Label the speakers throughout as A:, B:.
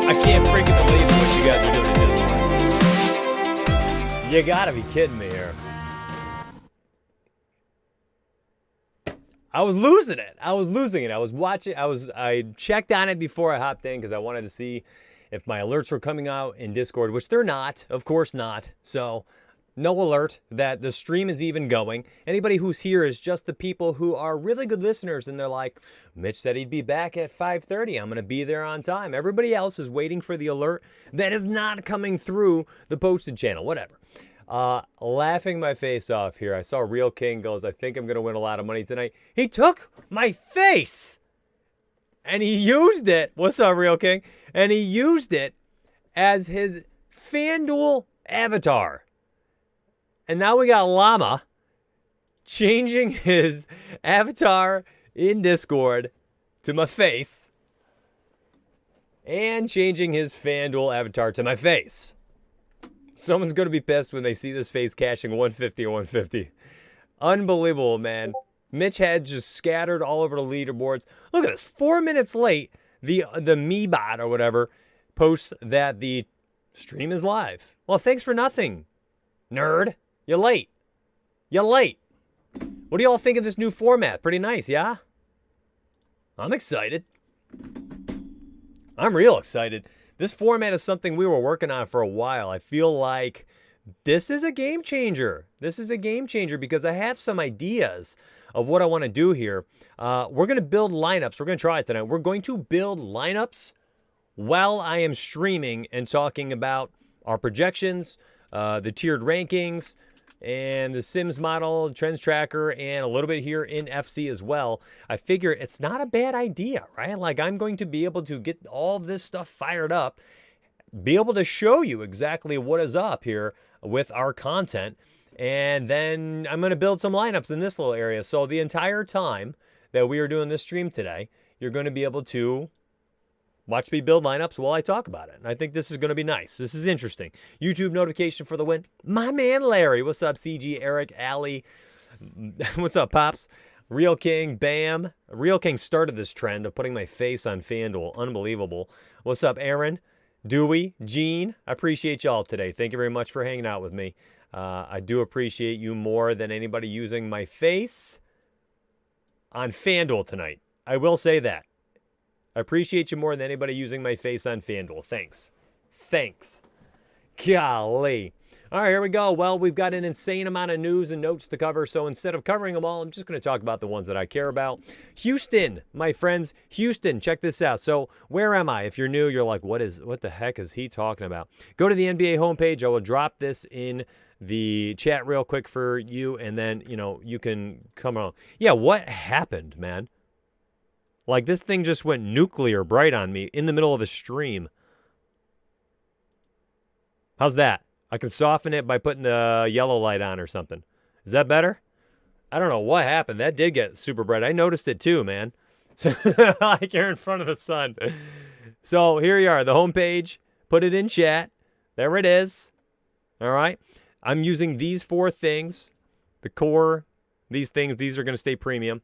A: I can't freaking believe what you guys are doing at this point. You gotta be kidding me here. I was losing it. I was losing it. I was watching. I checked on it before I hopped in because I wanted to see if my alerts were coming out in Discord, which they're not. Of course not. So no alert that the stream is even going. Anybody who's here is just the people who are really good listeners, and they're like, Mitch said he'd be back at 5:30. I'm going to be there on time. Everybody else is waiting for the alert that is not coming through the posted channel. Whatever. Laughing my face off here. I saw Real King goes, I think I'm going to win a lot of money tonight. He took my face and he used it. What's up, Real King? And he used it as his FanDuel avatar. And now we got Llama changing his avatar in Discord to my face and changing his FanDuel avatar to my face. Someone's going to be pissed when they see this face cashing 150 or 150. Unbelievable, man. Mitch had just scattered all over the leaderboards. Look at this. 4 minutes late, the me bot or whatever posts that the stream is live. Well, thanks for nothing, nerd. You're late. You're late. What do y'all think of this new format? Pretty nice, yeah? I'm excited. I'm real excited. This format is something we were working on for a while. I feel like this is a game changer. This is a game changer because I have some ideas of what I want to do here. We're going to build lineups. We're going to try it tonight. We're going to build lineups while I am streaming and talking about our projections, the tiered rankings, and the Sims model, trends tracker, and a little bit here in FC as well. I figure it's not a bad idea, right? Like, I'm going to be able to get all of this stuff fired up, be able to show you exactly what is up here with our content, and then I'm going to build some lineups in this little area. So the entire time that we are doing this stream today, you're going to be able to watch me build lineups while I talk about it. And I think this is going to be nice. This is interesting. YouTube notification for the win. My man Larry. What's up, CG, Eric, Allie? What's up, Pops? Real King, Bam. Real King started this trend of putting my face on FanDuel. Unbelievable. What's up, Aaron? Dewey, Gene. I appreciate y'all today. Thank you very much for hanging out with me. I do appreciate you more than anybody using my face on FanDuel tonight. I will say that. I appreciate you more than anybody using my face on FanDuel. Thanks. Thanks. Golly. All right, here we go. Well, we've got an insane amount of news and notes to cover, so instead of covering them all, I'm just going to talk about the ones that I care about. Houston, my friends. Houston, check this out. So where am I? If you're new, you're like, what the heck is he talking about? Go to the NBA homepage. I will drop this in the chat real quick for you, and then, you can come on. Yeah, what happened, man? Like, this thing just went nuclear bright on me in the middle of a stream. How's that? I can soften it by putting the yellow light on or something. Is that better? I don't know what happened. That did get super bright. I noticed it too, man. So, like, you're in front of the sun. So here you are, the homepage. Put it in chat. There it is. All right. I'm using these 4 things. The core, these things. These are going to stay premium.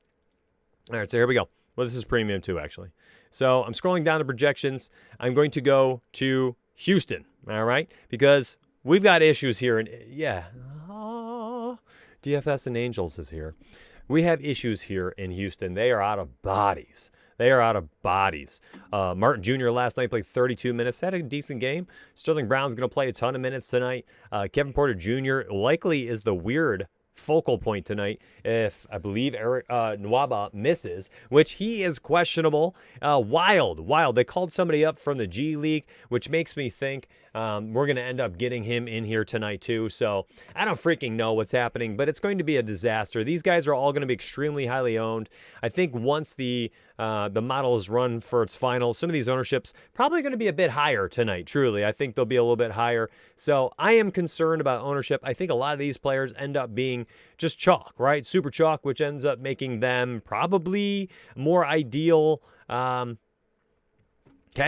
A: All right, so here we go. Well, this is premium too, actually. So I'm scrolling down to projections. I'm going to go to Houston, all right? Because we've got issues here. And yeah, DFS and Angels is here. We have issues here in Houston. They are out of bodies. They are out of bodies. Martin Jr. last night played 32 minutes. Had a decent game. Sterling Brown's going to play a ton of minutes tonight. Kevin Porter Jr. likely is the weird focal point tonight if I believe Eric Nwaba misses, which he is questionable. Wild. They called somebody up from the G League, which makes me think we're going to end up getting him in here tonight too. So I don't freaking know what's happening, but it's going to be a disaster. These guys are all going to be extremely highly owned. I think once the model is run for its finals, some of these ownerships probably going to be a bit higher tonight. Truly, I think they'll be a little bit higher. So I am concerned about ownership. I think a lot of these players end up being just chalk, right? Super chalk, which ends up making them probably more ideal cash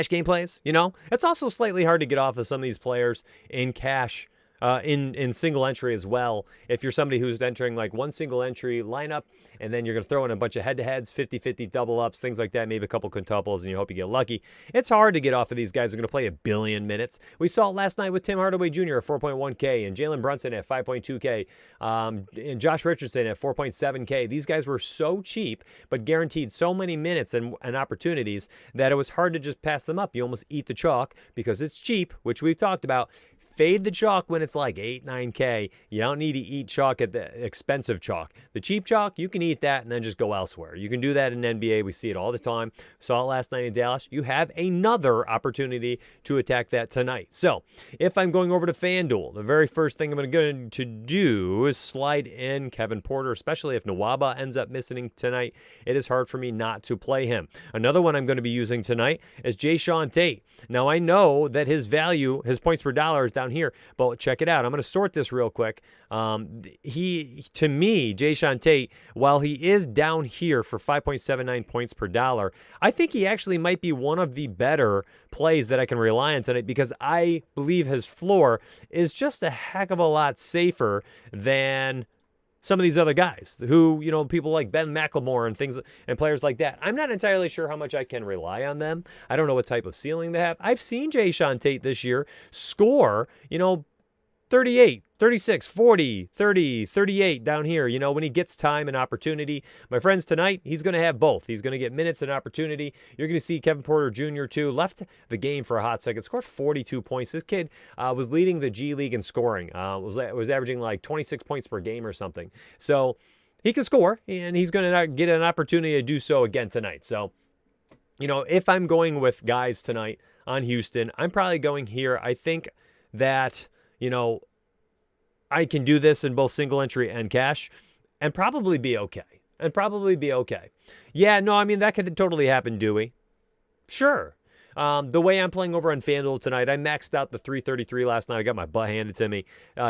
A: game plays. It's also slightly hard to get off of some of these players in cash in single entry as well. If you're somebody who's entering like one single entry lineup, and then you're going to throw in a bunch of head-to-heads, 50-50 double-ups, things like that, maybe a couple quintuples, and you hope you get lucky. It's hard to get off of these guys who are going to play 1 billion minutes. We saw it last night with Tim Hardaway Jr. at 4.1K, and Jalen Brunson at 5.2K, and Josh Richardson at 4.7K. These guys were so cheap, but guaranteed so many minutes and opportunities that it was hard to just pass them up. You almost eat the chalk because it's cheap, which we've talked about. Fade the chalk when it's like 8, 9K. You don't need to eat chalk at the expensive chalk. The cheap chalk, you can eat that and then just go elsewhere. You can do that in NBA. We see it all the time. Saw it last night in Dallas. You have another opportunity to attack that tonight. So if I'm going over to FanDuel, the very first thing I'm going to do is slide in Kevin Porter, especially if Nwaba ends up missing tonight. It is hard for me not to play him. Another one I'm going to be using tonight is Jae'Sean Tate. Now I know that his value, his points per dollar is down here, but check it out. I'm going to sort this real quick. To me, Jae'Sean Tate, while he is down here for 5.79 points per dollar, I think he actually might be one of the better plays that I can rely on tonight because I believe his floor is just a heck of a lot safer than some of these other guys who, you know, people like Ben McLemore and things and players like that. I'm not entirely sure how much I can rely on them. I don't know what type of ceiling they have. I've seen Jae'Sean Tate this year score, you know, 38, 36, 40, 30, 38 down here, you know, when he gets time and opportunity. My friends, tonight, he's going to have both. He's going to get minutes and opportunity. You're going to see Kevin Porter Jr., too. Left the game for a hot second. Scored 42 points. This kid was leading the G League in scoring. Was averaging like 26 points per game or something. So he can score, and he's going to get an opportunity to do so again tonight. So, you know, if I'm going with guys tonight on Houston, I'm probably going here. I think that, you know, I can do this in both single entry and cash and probably be okay. Yeah, no, I mean, that could totally happen, Dewey. Sure. The way I'm playing over on FanDuel tonight, I maxed out the 333 last night. I got my butt handed to me.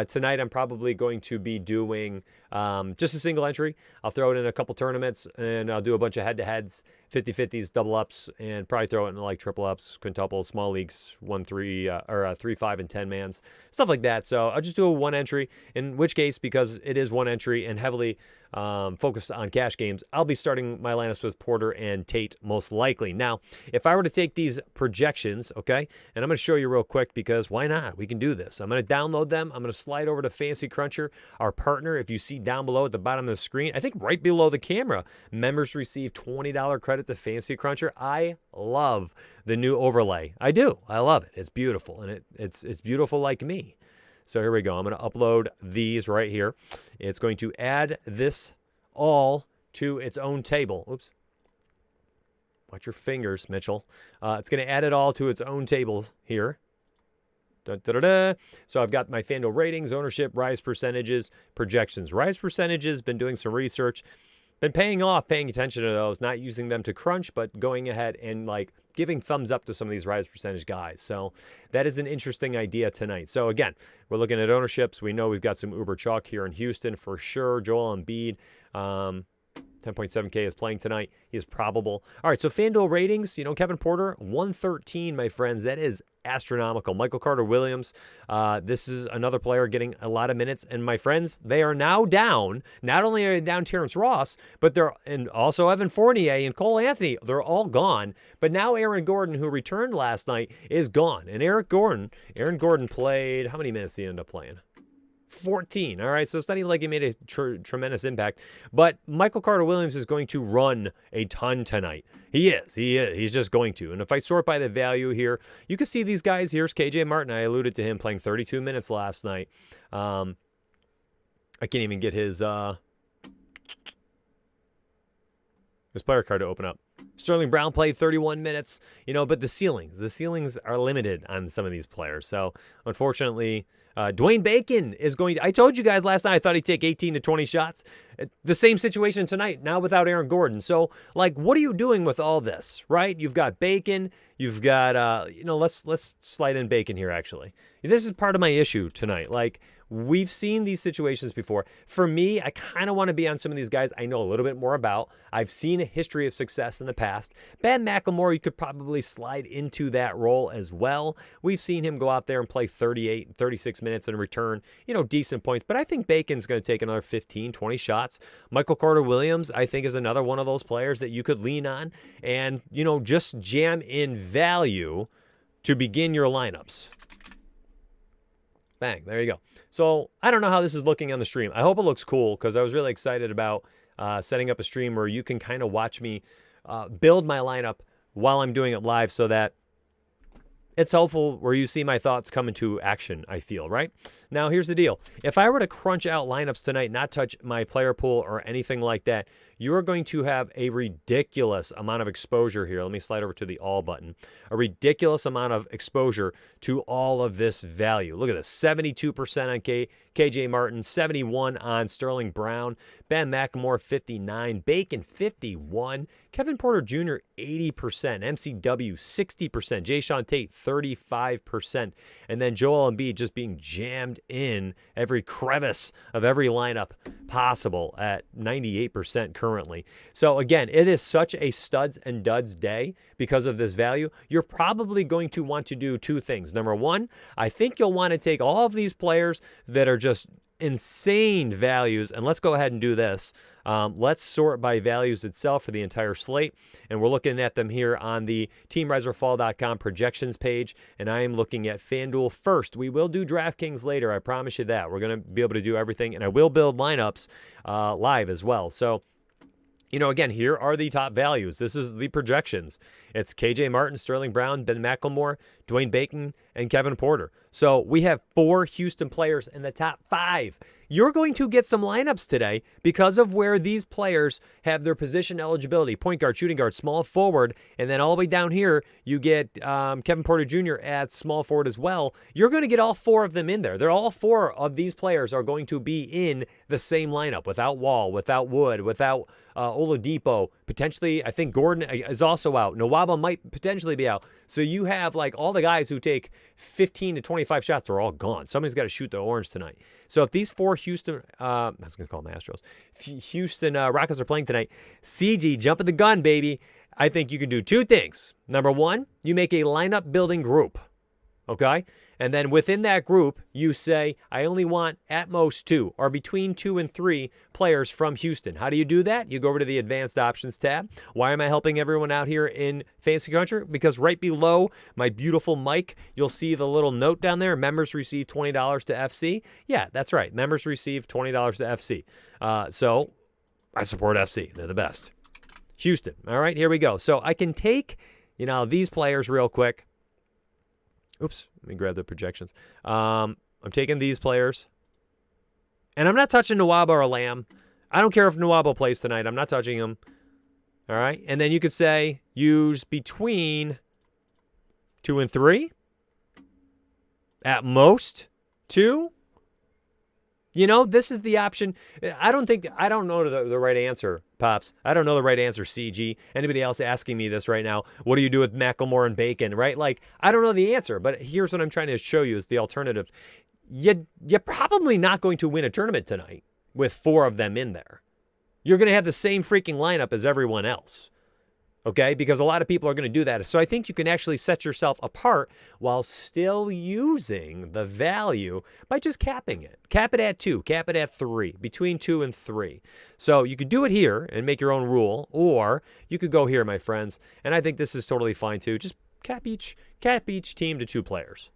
A: Tonight, I'm probably going to be doing just a single entry. I'll throw it in a couple tournaments, and I'll do a bunch of head-to-heads, 50-50s, double-ups, and probably throw it in like triple-ups, quintuples, small leagues, 1, 3, or 3, 5, and 10 mans, stuff like that. So I'll just do a one entry, in which case, because it is one entry and heavily focused on cash games, I'll be starting my lineups with Porter and Tate most likely. Now, if I were to take these projections, okay, and I'm going to show you real quick because why not? We can do this. I'm going to download them. I'm going to slide over to Fantasy Cruncher, our partner. If you see down below at the bottom of the screen, I think right below the camera, members receive $20 credit to Fantasy Cruncher. I love the new overlay. I do. I love it. It's beautiful, and it's beautiful like me. So here we go. I'm going to upload these right here. It's going to add this all to its own table. Oops. Watch your fingers, Mitchell. It's going to add it all to its own table here. So I've got my FanDuel ratings, ownership, rise percentages, projections. Rise percentages, been doing some research. Been paying attention to those, not using them to crunch, but going ahead and like giving thumbs up to some of these rise percentage guys. So that is an interesting idea tonight. So again, we're looking at ownerships. We know we've got some uber chalk here in Houston for sure. Joel Embiid, 10.7K is playing tonight. He is probable. All right, so FanDuel ratings, you know, Kevin Porter, 113, my friends. That is astronomical. Michael Carter-Williams, this is another player getting a lot of minutes. And my friends, they are now down. Not only are they down Terrence Ross, but and also Evan Fournier and Cole Anthony. They're all gone. But now Aaron Gordon, who returned last night, is gone. And Aaron Gordon played, how many minutes did he end up playing? 14. All right, so it's not even like he made a tremendous impact. But Michael Carter-Williams is going to run a ton tonight. He is. He's just going to. And if I sort by the value here, you can see these guys. Here's KJ Martin. I alluded to him playing 32 minutes last night. I can't even get his player card to open up. Sterling Brown played 31 minutes, you know, but the ceilings are limited on some of these players. So, unfortunately, Dwayne Bacon is going to, I told you guys last night I thought he'd take 18 to 20 shots. The same situation tonight, now without Aaron Gordon. So, like, what are you doing with all this, right? You've got Bacon. You've got, let's slide in Bacon here, actually. This is part of my issue tonight. Like, we've seen these situations before. For me, I kind of want to be on some of these guys I know a little bit more about. I've seen a history of success in the past. Ben McLemore, you could probably slide into that role as well. We've seen him go out there and play 38, 36 minutes and return, decent points. But I think Bacon's going to take another 15, 20 shots. Michael Carter-Williams, I think, is another one of those players that you could lean on and, just jam in value to begin your lineups. Bang, there you go. So I don't know how this is looking on the stream. I hope it looks cool because I was really excited about setting up a stream where you can kind of watch me build my lineup while I'm doing it live so that it's helpful where you see my thoughts come into action, I feel, right? Now, here's the deal. If I were to crunch out lineups tonight, not touch my player pool or anything like that, you are going to have a ridiculous amount of exposure here. Let me slide over to the all button. A ridiculous amount of exposure to all of this value. Look at this, 72% on KJ Martin, 71 on Sterling Brown, Ben McLemore, 59, Bacon, 51, Kevin Porter Jr., 80%, MCW, 60%, Jayshawn Tate, 35%, and then Joel Embiid just being jammed in every crevice of every lineup possible at 98% currently. So again, it is such a studs and duds day because of this value. You're probably going to want to do two things. Number one, I think you'll want to take all of these players that are just insane values, and let's go ahead and do this. Let's sort by values itself for the entire slate, and we're looking at them here on the teamriseorfall.com projections page, and I am looking at Fanduel first. We will do Draftkings later, I promise you that. We're going to be able to do everything, and I will build lineups live as well. So, again, here are the top values. This is the projections. It's KJ Martin, Sterling Brown, Ben McLemore, Dwayne Bacon, and Kevin Porter. So we have 4 Houston players in the top 5. You're going to get some lineups today because of where these players have their position eligibility. Point guard, shooting guard, small forward, and then all the way down here, you get Kevin Porter Jr. at small forward as well. You're going to get all 4 of them in there. They're all 4 of these players are going to be in the same lineup without Wall, without Wood, without Oladipo. Potentially, I think Gordon is also out. Nwaba might potentially be out. So you have like all the guys who take 15 to 25 shots, they're all gone. Somebody's got to shoot the orange tonight. So if these 4 Houston, I was going to call them Astros, Houston Rockets are playing tonight, CG, jumping the gun, baby. I think you can do 2 things. Number 1, you make a lineup building group, okay? And then within that group, you say, I only want at most 2 or between 2 and 3 players from Houston. How do you do that? You go over to the advanced options tab. Why am I helping everyone out here in Fantasy Cruncher? Because right below my beautiful mic, you'll see the little note down there. Members receive $20 to FC. Yeah, that's right. Members receive $20 to FC. So I support FC. They're the best. Houston. All right, here we go. So I can take, these players real quick. Oops, let me grab the projections. I'm taking these players. And I'm not touching Nwaba or Lamb. I don't care if Nwaba plays tonight. I'm not touching him. All right? And then you could say use between 2 and 3. At most 2. This is the option. I don't know the right answer, Pops. I don't know the right answer, CG. Anybody else asking me this right now? What do you do with McLemore and Bacon, right? Like, I don't know the answer, but here's what I'm trying to show you is the alternative. You're probably not going to win a tournament tonight with 4 of them in there. You're going to have the same freaking lineup as everyone else. Okay, because a lot of people are going to do that. So I think you can actually set yourself apart while still using the value by just capping it. Cap it at 2, cap it at 3, between 2 and 3. So you could do it here and make your own rule, or you could go here, my friends, and I think this is totally fine too. Just cap each team to 2 players.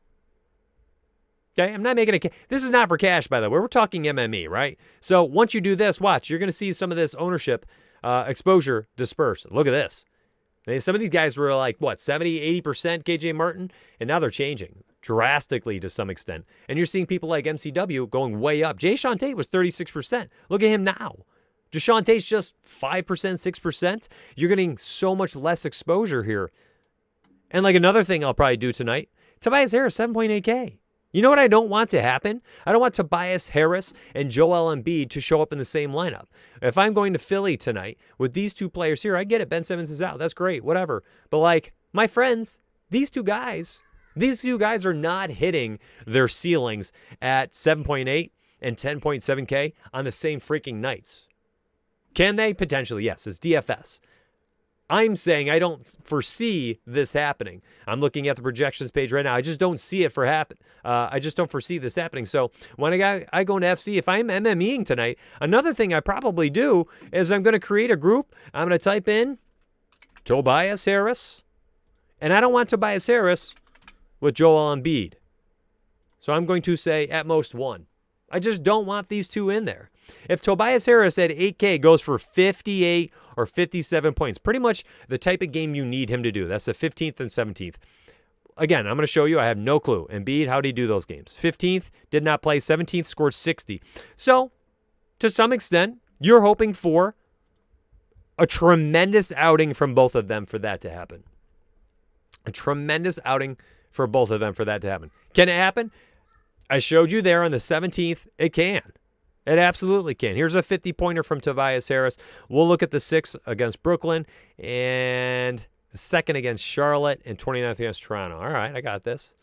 A: Okay, I'm not making this is not for cash, by the way. We're talking MME, right? So once you do this, watch, you're going to see some of this ownership exposure disperse. Look at this. Some of these guys were like, 70, 80% KJ Martin, and now they're changing drastically to some extent. And you're seeing people like MCW going way up. Jayshawn Tate was 36%. Look at him now. Jayshawn Tate's just 5%, 6%. You're getting so much less exposure here. And like another thing I'll probably do tonight, Tobias Harris, 7.8K. You know what I don't want to happen? I don't want Tobias Harris and Joel Embiid to show up in the same lineup. If I'm going to Philly tonight with these two players here, I get it. Ben Simmons is out. That's great, whatever. But like, my friends, these two guys are not hitting their ceilings at 7.8 and 10.7K on the same freaking nights. Can they? Potentially, yes. It's DFS. I'm saying I don't foresee this happening. I'm looking at the projections page right now. I just don't see it I just don't foresee this happening. So when I go into FC, if I'm MMEing tonight, another thing I probably do is I'm going to create a group. I'm going to type in Tobias Harris. And I don't want Tobias Harris with Joel Embiid. So I'm going to say at most 1. I just don't want these two in there. If Tobias Harris at 8K goes for 58 or 57 points, pretty much the type of game you need him to do. That's the 15th and 17th. Again, I'm going to show you. I have no clue. Embiid, how did he do those games? 15th, did not play. 17th, scored 60. So, to some extent, you're hoping for a tremendous outing from both of them for that to happen. A tremendous outing for both of them for that to happen. Can it happen? I showed you there on the 17th. It can. It absolutely can. Here's a 50-pointer from Tobias Harris. We'll look at the 6th against Brooklyn and the 2nd against Charlotte and 29th against Toronto. All right, I got this.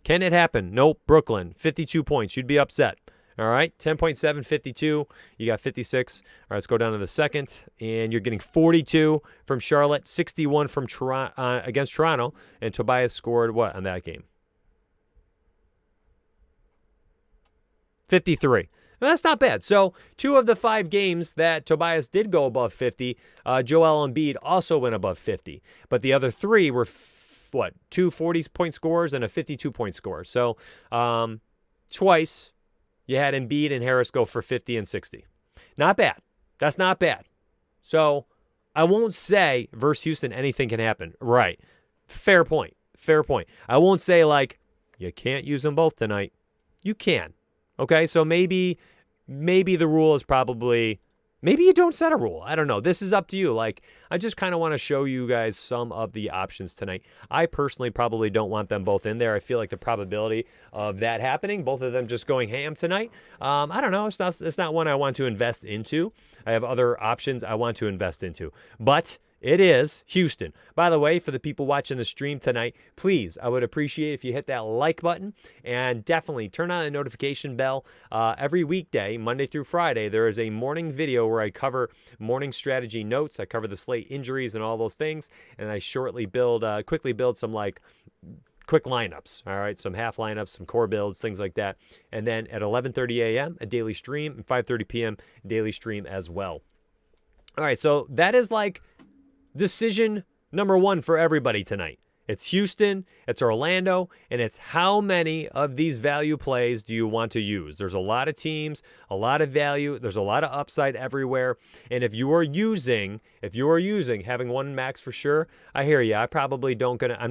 A: Can it happen? Nope. Brooklyn, 52 points. You'd be upset. All right, 10.7, 52. You got 56. All right, let's go down to the 2nd, and you're getting 42 from Charlotte, 61 from Toronto against Toronto, and Tobias scored what on that game? 53. Well, that's not bad. So 2 of the 5 games that Tobias did go above 50, Joel Embiid also went above 50. But the other 3 were, 2 40-point scores and a 52-point score. So twice you had Embiid and Harris go for 50 and 60. Not bad. That's not bad. So I won't say versus Houston anything can happen. Right. Fair point. Fair point. I won't say, like, you can't use them both tonight. You can. Okay, so maybe the rule is probably, maybe you don't set a rule. I don't know. This is up to you. Like, I just kind of want to show you guys some of the options tonight. I personally probably don't want them both in there. I feel like the probability of that happening, both of them just going ham tonight, I don't know. It's not one I want to invest into. I have other options I want to invest into. But it is Houston. By the way, for the people watching the stream tonight, please, I would appreciate if you hit that like button and definitely turn on the notification bell. Every weekday, Monday through Friday, there is a morning video where I cover morning strategy notes. I cover the slate injuries and all those things, and I quickly build some like quick lineups, all right, some half lineups, some core builds, things like that. And then at 11:30 a.m., a daily stream, and 5:30 p.m., daily stream as well. All right, so that is like decision number 1 for everybody tonight. It's Houston, it's Orlando, and it's how many of these value plays do you want to use? There's a lot of teams, a lot of value, there's a lot of upside everywhere. And if you are using having 1 max for sure, I hear you. I'm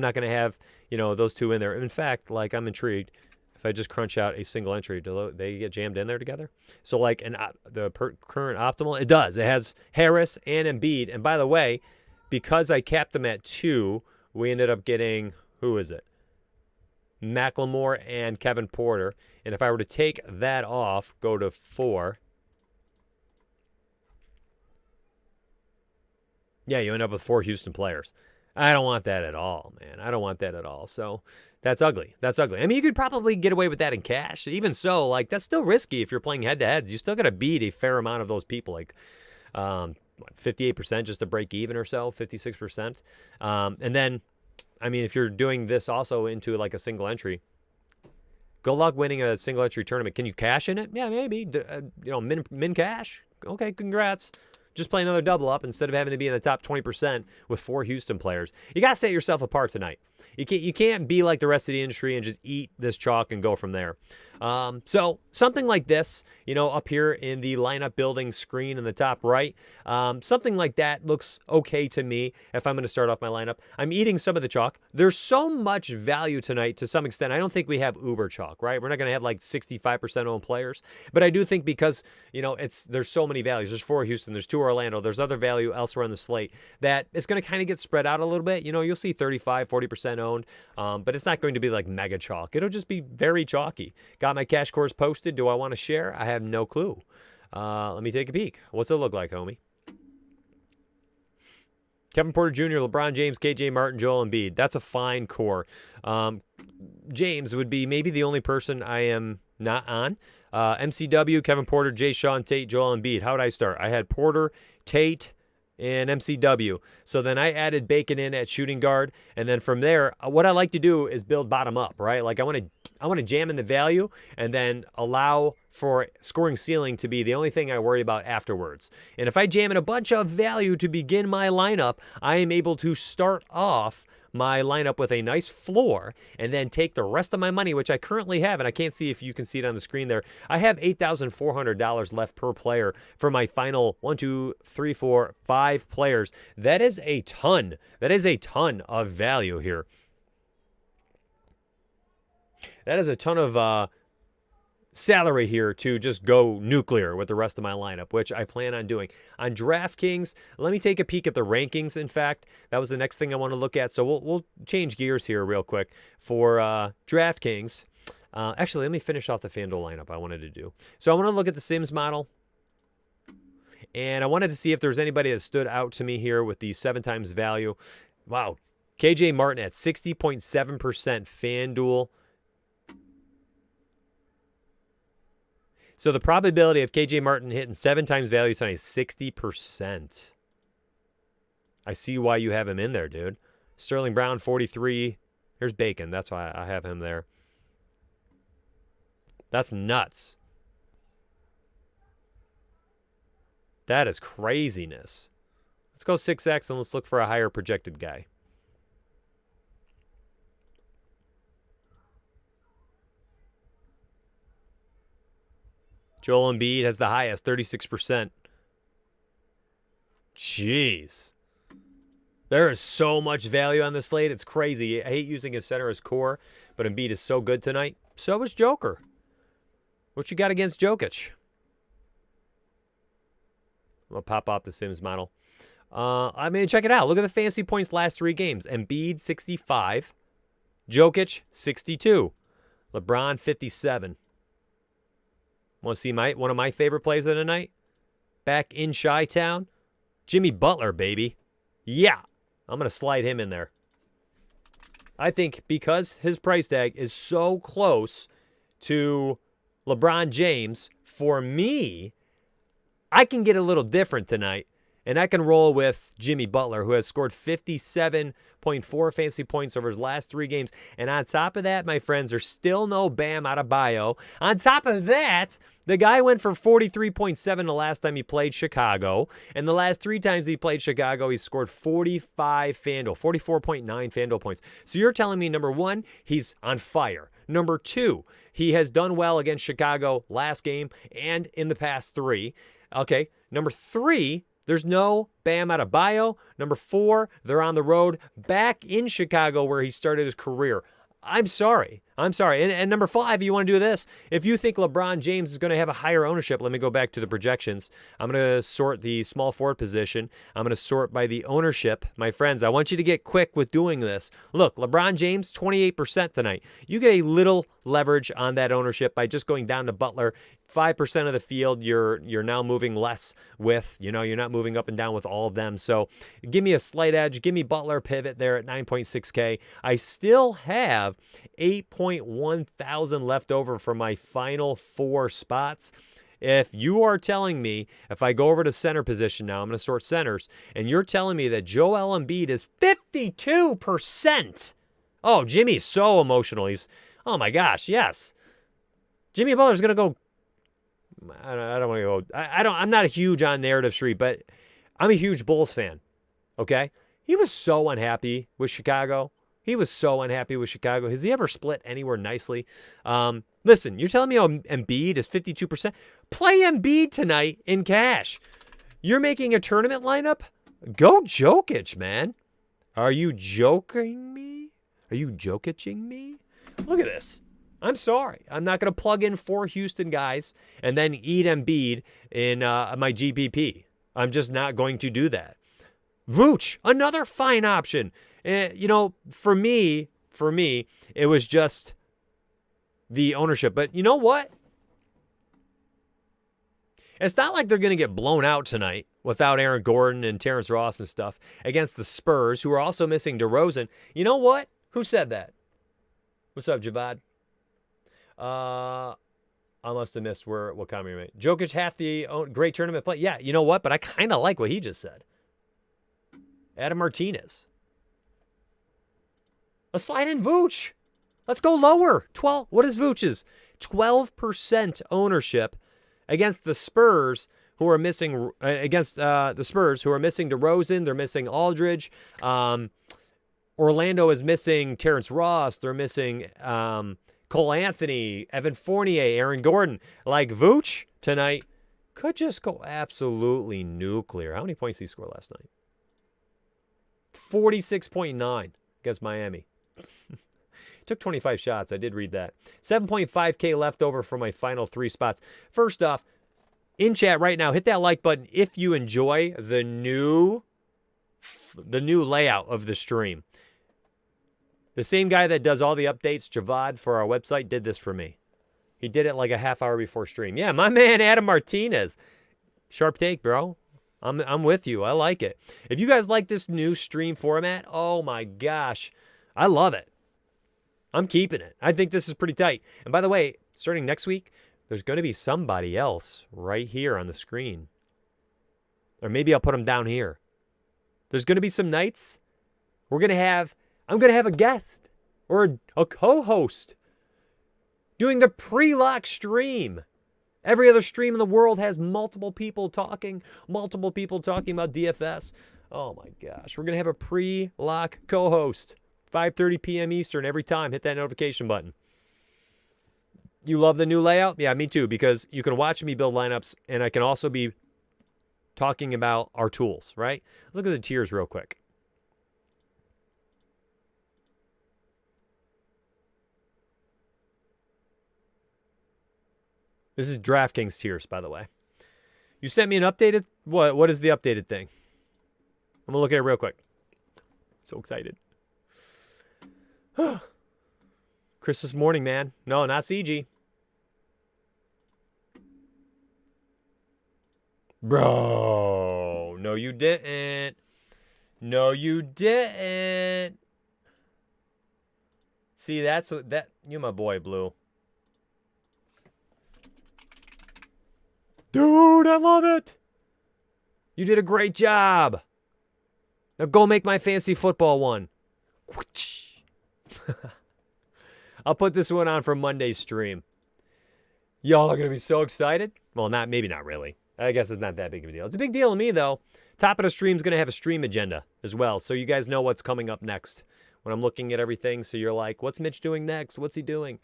A: not gonna have, those 2 in there. In fact, like, I'm intrigued. If I just crunch out a single entry, do they get jammed in there together? So like the current optimal, it does. It has Harris and Embiid. And by the way, because I capped them at 2, we ended up getting, who is it? Macklemore and Kevin Porter. And if I were to take that off, go to 4. Yeah, you end up with 4 Houston players. I don't want that at all, man. I don't want that at all. So that's ugly. That's ugly. I mean, you could probably get away with that in cash. Even so, like, that's still risky if you're playing head-to-heads. You still got to beat a fair amount of those people, like 58% just to break even or so, 56%. And then, I mean, if you're doing this also into like a single entry, good luck winning a single entry tournament. Can you cash in it? Yeah, maybe. Min cash. Okay, congrats. Just play another double up instead of having to be in the top 20% with 4 Houston players. You got to set yourself apart tonight. You can't be like the rest of the industry and just eat this chalk and go from there. So something like this, up here in the lineup building screen in the top right, something like that looks okay to me if I'm going to start off my lineup. I'm eating some of the chalk. There's so much value tonight to some extent. I don't think we have uber chalk, right? We're not going to have like 65% owned players, but I do think because, there's so many values. There's 4 Houston, there's 2 Orlando, there's other value elsewhere on the slate that it's going to kind of get spread out a little bit. You'll see 35, 40% 50% owned, but it's not going to be like mega chalk. It'll just be very chalky. Got my cash cores posted. Do I want to share? I have no clue. Let me take a peek. What's it look like, homie? Kevin Porter Jr., LeBron James, KJ Martin, Joel Embiid. That's a fine core. James would be maybe the only person I am not on. MCW, Kevin Porter, Jay Sean, Tate, Joel Embiid. How would I start? I had Porter, Tate, and MCW. So then I added Bacon in at shooting guard. And then from there, what I like to do is build bottom up, right? Like I want to jam in the value and then allow for scoring ceiling to be the only thing I worry about afterwards. And if I jam in a bunch of value to begin my lineup, I am able to start off my lineup with a nice floor and then take the rest of my money, which I currently have, and I can't see if you can see it on the screen there. I have $8,400 left per player for my final 1, 2, 3, 4, 5 players. That is a ton. That is a ton of value here. That is a ton of salary here to just go nuclear with the rest of my lineup, which I plan on doing. On Draftkings, let me take a peek at the rankings. In fact, that was the next thing I want to look at. So we'll change gears here real quick for Draftkings. Actually, let me finish off the FanDuel lineup I wanted to do. So I want to look at the Sims model. And I wanted to see if there's anybody that stood out to me here with the 7 times value. Wow. KJ Martin at 60.7% FanDuel. So the probability of KJ Martin hitting 7 times value tonight is 60%. I see why you have him in there, dude. Sterling Brown, 43. Here's Bacon. That's why I have him there. That's nuts. That is craziness. Let's go 6X and let's look for a higher projected guy. Joel Embiid has the highest, 36%. Jeez. There is so much value on this slate. It's crazy. I hate using his center as core, but Embiid is so good tonight. So is Joker. What you got against Jokic? I'm going to pop off the Sims model. I mean, check it out. Look at the fantasy points last 3 games. Embiid, 65. Jokic, 62. LeBron, 57. Want to see one of my favorite plays of the night? Back in Chi-Town. Jimmy Butler, baby. Yeah. I'm going to slide him in there. I think because his price tag is so close to LeBron James, for me, I can get a little different tonight. And I can roll with Jimmy Butler, who has scored 57.4 fantasy points over his last 3 games. And on top of that, my friends, there's still no Bam Adebayo. On top of that, the guy went for 43.7 the last time he played Chicago. And the last 3 times he played Chicago, he scored 45 FanDuel, 44.9 FanDuel points. So you're telling me, number 1, he's on fire. Number 2, he has done well against Chicago last game and in the past 3. Okay, number 3, there's no Bam Adebayo. Number 4, they're on the road back in Chicago where he started his career. I'm sorry. And number 5, you want to do this. If you think LeBron James is going to have a higher ownership, let me go back to the projections. I'm going to sort the small forward position. I'm going to sort by the ownership. My friends, I want you to get quick with doing this. Look, LeBron James, 28% tonight. You get a little leverage on that ownership by just going down to Butler. 5% of the field you're now moving less with. You're not moving up and down with all of them. So give me a slight edge. Give me Butler pivot there at 9.6K. I still have 8.1 thousand left over for my final 4 spots. If you are telling me, if I go over to center position now, I'm going to sort centers, and you're telling me that Joel Embiid is 52%. Oh, Jimmy's so emotional. Oh my gosh, yes. Jimmy Butler's going to go. I don't want to go. I'm not a huge on narrative street, but I'm a huge Bulls fan. Okay? He was so unhappy with Chicago. Has he ever split anywhere nicely? Listen, you're telling me Embiid is 52%? Play Embiid tonight in cash. You're making a tournament lineup? Go Jokic, man. Are you joking me? Are you Jokicing me? Look at this. I'm sorry. I'm not going to plug in 4 Houston guys and then eat Embiid in my GPP. I'm just not going to do that. Vooch, another fine option. You know, for me, it was just the ownership. But you know what? It's not like they're going to get blown out tonight without Aaron Gordon and Terrence Ross and stuff against the Spurs, who are also missing DeRozan. You know what? Who said that? What's up, Javad? I must have missed what comment you made. Jokic half the great tournament play. Yeah, you know what? But I kind of like what he just said. Adam Martinez. Let's slide in Vooch. Let's go lower. 12. What is Vooch's? 12% ownership against the Spurs, who are missing DeRozan. They're missing Aldridge. Orlando is missing Terrence Ross. They're missing Cole Anthony, Evan Fournier, Aaron Gordon. Like Vooch tonight could just go absolutely nuclear. How many points did he score last night? 46.9 against Miami. Took 25 shots. I did read that. 7.5K left over for my final 3 spots. First off, in chat right now, hit that like button if you enjoy the new layout of the stream. The same guy that does all the updates, Javad, for our website, did this for me. He did it like a half hour before stream. Yeah, my man Adam Martinez. Sharp take, bro. I'm with you. I like it. If you guys like this new stream format, oh my gosh, I love it. I'm keeping it. I think this is pretty tight. And by the way, starting next week, there's going to be somebody else right here on the screen. Or maybe I'll put them down here. There's going to be some nights I'm going to have a guest or a co-host doing the pre-lock stream. Every other stream in the world has multiple people talking about DFS. Oh my gosh. We're going to have a pre-lock co-host. 5:30 p.m. Eastern every time. Hit that notification button. You love the new layout? Yeah, me too, because you can watch me build lineups, and I can also be talking about our tools, right? Let's look at the tiers real quick. This is Draftkings tiers, by the way. You sent me an updated... What is the updated thing? I'm going to look at it real quick. So excited. Christmas morning, man. No, not CG. Bro. No, you didn't. No, you didn't. See, that's what that... You my boy, Blue. Dude, I love it. You did a great job. Now go make my fantasy football one. I'll put this one on for Monday's stream. Y'all are going to be so excited. Well, maybe not really. I guess it's not that big of a deal. It's a big deal to me, though. Top of the stream is going to have a stream agenda as well. So you guys know what's coming up next when I'm looking at everything. So you're like, what's Mitch doing next? What's he doing?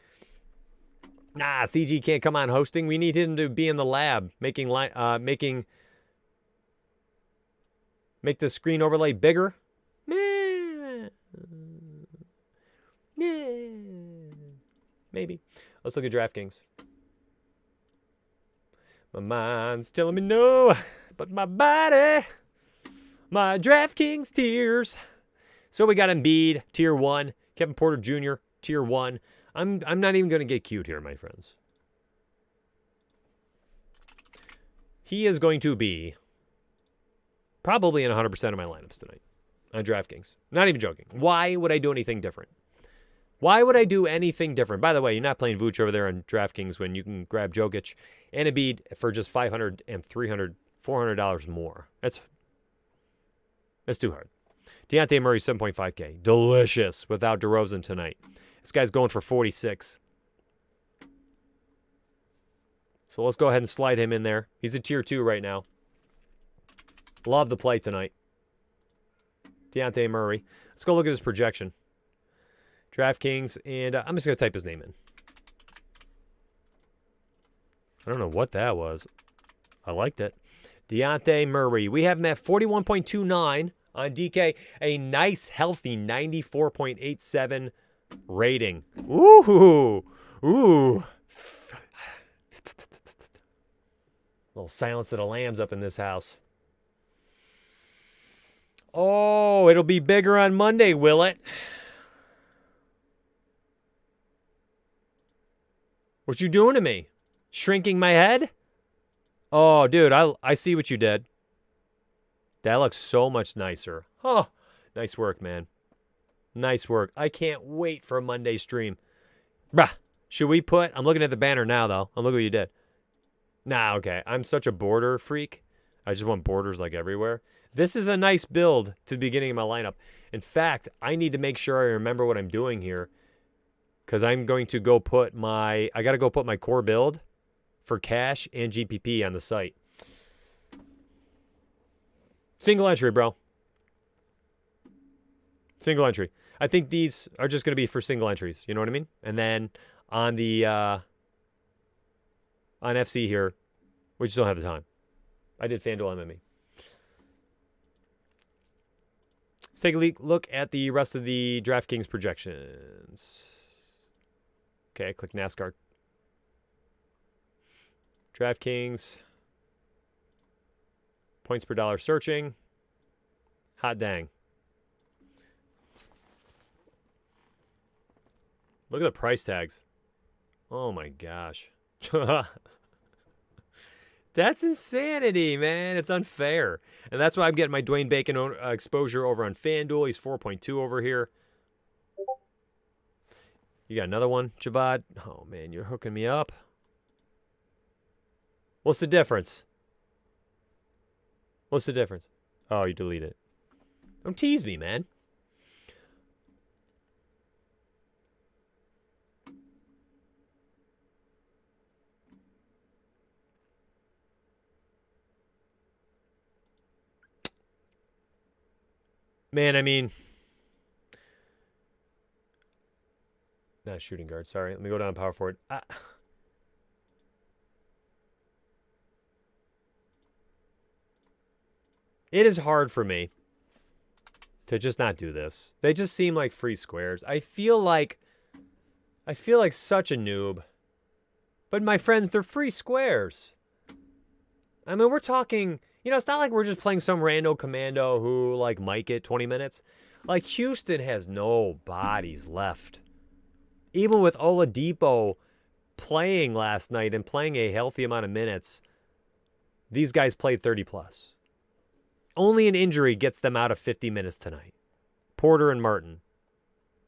A: Nah, CG can't come on hosting. We need him to be in the lab make the screen overlay bigger. Yeah, maybe. Let's look at Draftkings. My mind's telling me no, but my body, my Draftkings tiers. So we got Embiid, tier 1. Kevin Porter Jr., tier 1. I'm not even going to get cute here, my friends. He is going to be probably in 100% of my lineups tonight on Draftkings. Not even joking. Why would I do anything different? Why would I do anything different? By the way, you're not playing Vooch over there on DraftKings when you can grab Jokic and Embiid for just $500 and $300, $400 more. That's too hard. Dejounte Murray, 7.5K. Delicious without DeRozan tonight. This guy's going for 46. So let's go ahead and slide him in there. He's a tier 2 right now. Love the play tonight. Dejounte Murray. Let's go look at his projection. DraftKings, and I'm just going to type his name in. I don't know what that was. I liked it. Dejounte Murray. We have him at 41.29 on DK. A nice, healthy 94.87 rating. Ooh. Ooh. Little Silence of the Lambs up in this house. Oh, it'll be bigger on Monday, will it? What you doing to me? Shrinking my head? Oh, dude, I see what you did. That looks so much nicer. Oh, nice work, man. Nice work. I can't wait for a Monday stream. Bruh, should we put... I'm looking at the banner now, though. Look what you did. Nah, okay. I'm such a border freak. I just want borders like everywhere. This is a nice build to the beginning of my lineup. In fact, I need to make sure I remember what I'm doing here. Because I'm going to go put my... I got to go put my core build for cash and GPP on the site. Single entry, bro. Single entry. I think these are just going to be for single entries. You know what I mean? And then on the... on FC here, we just don't have the time. I did FanDuel MME. Let's take a look at the rest of the Draftkings projections. Okay, click NASCAR. Draftkings. Points per dollar searching. Hot dang. Look at the price tags. Oh my gosh. That's insanity, man. It's unfair. And that's why I'm getting my Dwayne Bacon exposure over on FanDuel. He's 4.2 over here. You got another one, Javad? Oh, man, you're hooking me up. What's the difference? What's the difference? Oh, you delete it. Don't tease me, man. Man, I mean... Not a shooting guard, sorry. Let me go down to power forward. It is hard for me to just not do this. They just seem like free squares. I feel like such a noob. But my friends, they're free squares. I mean, we're talking... You know, it's not like we're just playing some rando commando who, like, might get 20 minutes. Like, Houston has no bodies left. Even with Oladipo playing last night and playing a healthy amount of minutes, these guys played 30-plus. Only an injury gets them out of 50 minutes tonight. Porter and Martin.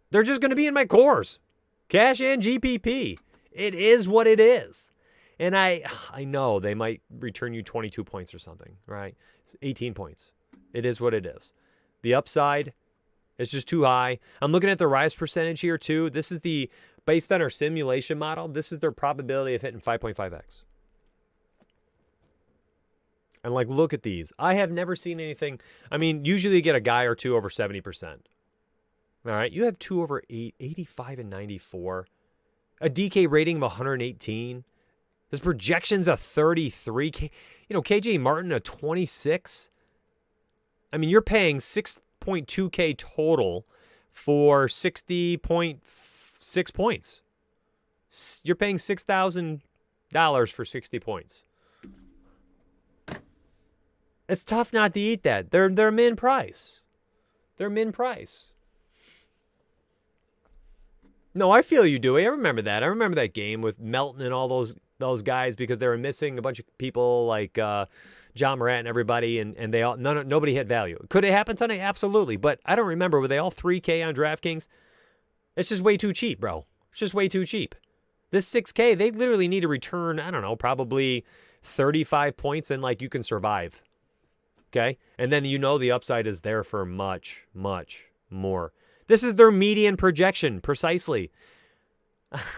A: They're just going to be in my cores. Cash and GPP. It is what it is. And I know they might return you 22 points or something, right? 18 points. It is what it is. The upside is just too high. I'm looking at the rise percentage here, too. This is the, based on our simulation model, this is their probability of hitting 5.5x. And, like, look at these. I have never seen anything. I mean, usually you get a guy or two over 70%. All right? You have two over 85 and 94. A DK rating of 118. His projection's a 33. You know, KJ Martin a 26. I mean, you're paying 6.2K total for 60.6 points. You're paying $6,000 for 60 points. It's tough not to eat that. They're min price. They're min price. No, I feel you, Dewey. I remember that. I remember that game with Melton and all those guys because they were missing a bunch of people like John Morant and everybody, and they all nobody hit value. Could it happen tonight? Absolutely. But I don't remember. Were they all 3K on DraftKings? It's just way too cheap, bro. It's just way too cheap. This 6K, they literally need to return, I don't know, probably 35 points, and like you can survive. Okay? And then you know the upside is there for much, much more. This is their median projection, precisely.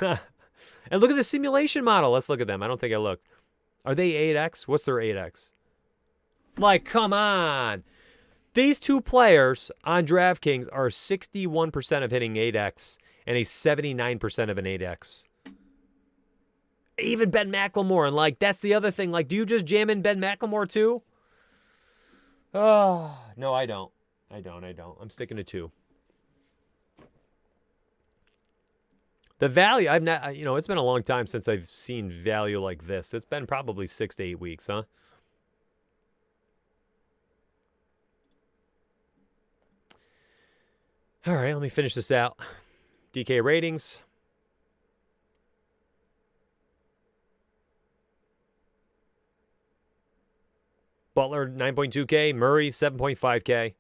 A: And look at the simulation model. Let's look at them. I don't think I looked. Are they 8x? What's their 8x? Like, come on. These two players on DraftKings are 61% of hitting 8x and a 79% of an 8x. Even Ben McLemore. And, like, that's the other thing. Like, do you just jam in Ben McLemore too? Oh, no, I don't. I don't. I'm sticking to 2. The value, I've not, you know, it's been a long time since I've seen value like this. It's been probably 6 to 8 weeks, huh? All right, let me finish this out. DK ratings. Butler, 9.2K. Murray, 7.5K.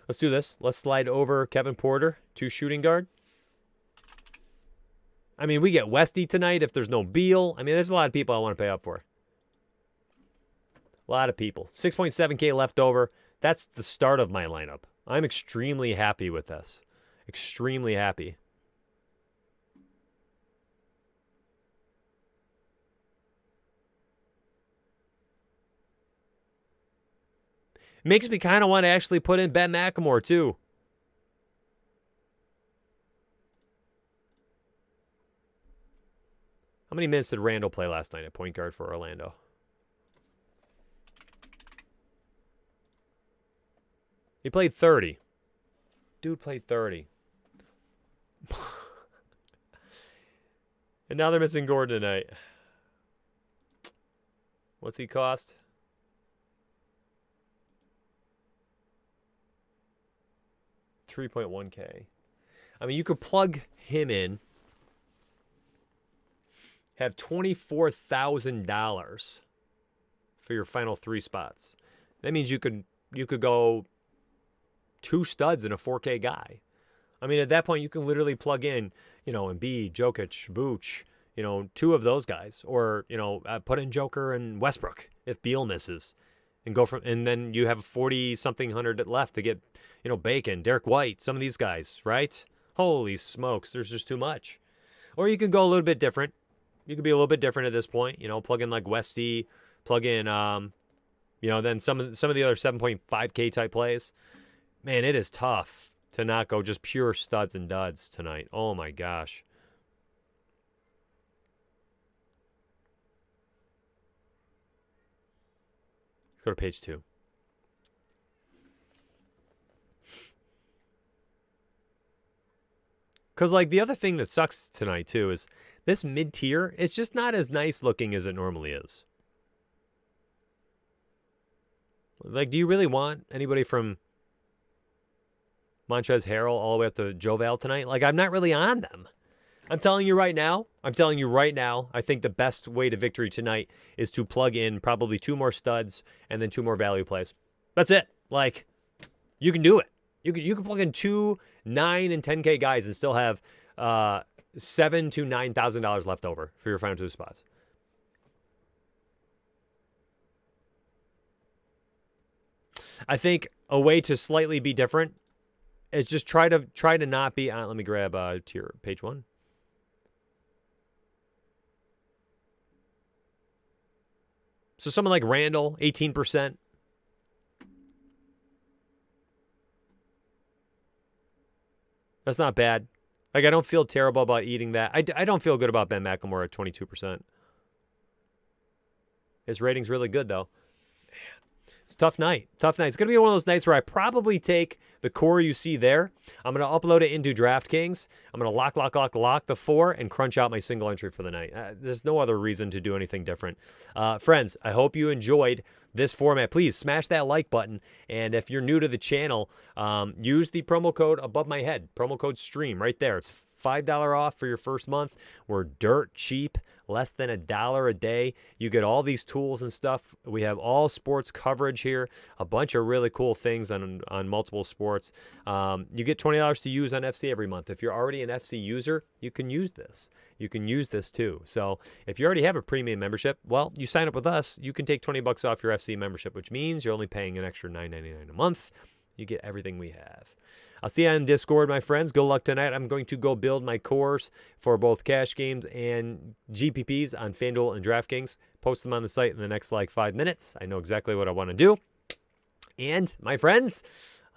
A: Let's do this. Let's slide over Kevin Porter to shooting guard. I mean, we get Westy tonight if there's no Beal. I mean, there's a lot of people I want to pay up for. A lot of people. 6.7K left over. That's the start of my lineup. I'm extremely happy with this. Extremely happy. Makes me kind of want to actually put in Ben McLemore, too. How many minutes did Randall play last night at point guard for Orlando? He played 30. Dude played 30. And now they're missing Gordon tonight. What's he cost? $3.1K. I mean, you could plug him in, have $24,000 for your final 3 spots. That means you could go 2 studs and a 4K guy. I mean, at that point, you can literally plug in, Embiid, Jokic, Vooch, 2 of those guys, or put in Joker and Westbrook if Beal misses, and then you have 40-something hundred left to get, Bacon, Derek White, some of these guys, right? Holy smokes, there's just too much. Or you could go a little bit different. You could be a little bit different at this point, plug in like Westy, plug in, then some of the other 7.5K type plays. Man, it is tough to not go just pure studs and duds tonight. Oh my gosh. Let's go to page 2. Because, the other thing that sucks tonight, too, is this mid-tier, it's just not as nice looking as it normally is. Do you really want anybody from Montrezl Harrell all the way up to Joval tonight? I'm not really on them. I'm telling you right now, I think the best way to victory tonight is to plug in probably 2 more studs and then 2 more value plays. That's it. You can do it. You can plug in 2 9 and 10K guys and still have $7,000 to $9,000 left over for your final 2 spots. I think a way to slightly be different is just try to not be on. Let me grab tier page 1. So someone like Randall, 18%. That's not bad. I don't feel terrible about eating that. I don't feel good about Ben McLemore at 22%. His rating's really good, though. Man, it's a tough night. Tough night. It's going to be one of those nights where I probably take the core you see there. I'm going to upload it into Draftkings. I'm going to lock the 4 and crunch out my single entry for the night. There's no other reason to do anything different. Friends, I hope you enjoyed this format. Please smash that like button. And if you're new to the channel, use the promo code above my head. Promo code STREAM right there. It's $5 off for your first month. We're dirt cheap, less than $1 a day. You get all these tools and stuff. We have all sports coverage here, a bunch of really cool things on multiple sports. You get $20 to use on FC every month. If you're already an FC user, you can use this. You can use this too. So if you already have a premium membership, well, you sign up with us, you can take $20 off your FC membership, which means you're only paying an extra $9.99 a month. You get everything we have. I'll see you on Discord, my friends. Good luck tonight. I'm going to go build my cores for both cash games and GPPs on Fanduel and Draftkings. Post them on the site in the next 5 minutes. I know exactly what I want to do. And my friends,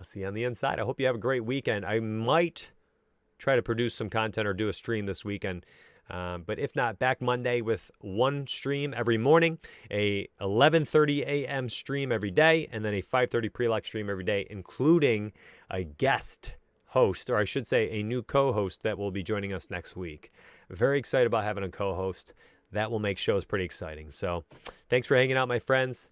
A: I'll see you on the inside. I hope you have a great weekend. I might try to produce some content or do a stream this weekend. But if not, back Monday with 1 stream every morning, a 11:30 a.m. stream every day, and then a 5:30 pre-lock stream every day, including a guest host, or I should say a new co-host that will be joining us next week. Very excited about having a co-host. That will make shows pretty exciting. So thanks for hanging out, my friends.